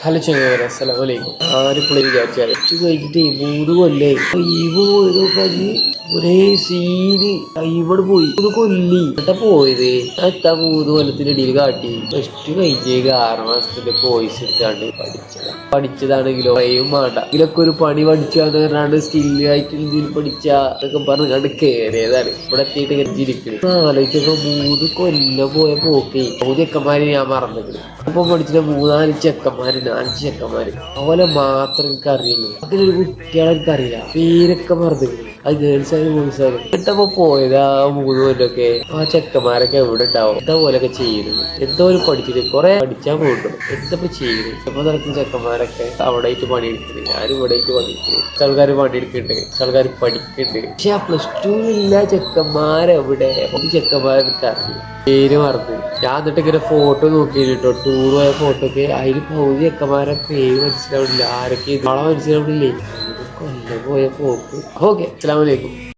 Hello ചങ്ങായിമാരെ, അസ്സലാമലൈക്കും. ആരിപ്പോഴും വിചാരിച്ചാൽ കഴിഞ്ഞിട്ട് 3 കൊല്ലേ ലീവ് പോയതോ കഴിഞ്ഞ് ഒരേ സീന് കൈമട് പോയി ഒന്ന് കൊല്ലി എന്നിട്ടാ പോയത്. എത്താ 3 കൊല്ലത്തിനിടയിൽ കാട്ടി ടെസ്റ്റ് കഴിഞ്ഞ് 6 മാസത്തിന്റെ കോഴ്സ് എടുത്താണ്ട് പഠിച്ചതാണെങ്കിലോ പറയും വേണ്ട. ഇതിലൊക്കെ ഒരു പണി പഠിച്ചാന്ന് പറഞ്ഞാണ്ട് സ്കില്ല് ആയിട്ട് ഇതിൽ പഠിച്ചാ എന്നൊക്കെ പറഞ്ഞാണ്ട് കേറിയതാണ്. ഇവിടെ എത്തിയിട്ട് ഗഞ്ചിരിക്കുന്നു ആലോചിച്ചപ്പോ 3 കൊല്ലം പോയ പോക്കേ 3 ചെക്കന്മാര് ഞാൻ മറന്നിട്ടുണ്ട്. ഇപ്പൊ പഠിച്ചിട്ട് 4 ചെക്കന്മാര് ഓലെ മാത്രം എനിക്ക് അറിയുള്ളൂ. അതിലൊരു കുട്ടികളെ എനിക്കറിയില്ല, പേരൊക്കെ മറന്നിട്ടുണ്ട്. അത് ഗേൾസ് ആയാലും ബോയ്സ് ആയാലും എന്നിട്ടപ്പോ പോയത് ആ 3 കൊല്ലൊക്കെ ആ ചെക്കന്മാരൊക്കെ എവിടെ ഉണ്ടാവും, എന്താ പോലൊക്കെ ചെയ്യുന്നത്. എന്തോ ഒരു പഠിച്ചിട്ട് കുറെ പഠിച്ചാൽ പോകുന്നുണ്ട്, എന്തപ്പോ ചെയ്യുന്നത്. ഇപ്പൊ നടക്കുന്ന ചെക്കന്മാരൊക്കെ അവിടെ ആയിട്ട് പണിയെടുക്കുന്നത്, ഞാനും ഇവിടെ ആയിട്ട് പണിയെടുക്കുന്നത്. ചില ആൾക്കാർ പണിയെടുക്കുന്നുണ്ട്, ചില ആൾക്കാർ പഠിക്കുന്നുണ്ട്. പക്ഷെ ആ +2 ഇല്ല ചെക്കന്മാരെവിടെ, ചെക്കന്മാരെ എനിക്കറിയില്ല, പേര് മറന്ന്. ഞാൻ എന്നിട്ട് ഇങ്ങനെ ഫോട്ടോ നോക്കിട്ടോ, ടൂർ പോയ ഫോട്ടോ ഒക്കെ അതിൽ പകുതി ചെക്കന്മാരെ പേര് മനസ്സിലാവണില്ല, ആരൊക്കെ ആളെ മനസ്സിലാവണില്ലേ. 3 കൊല്ലം പോയ പോക്ക്. ഓക്കെ, അസ്സലാമു അലൈക്കും.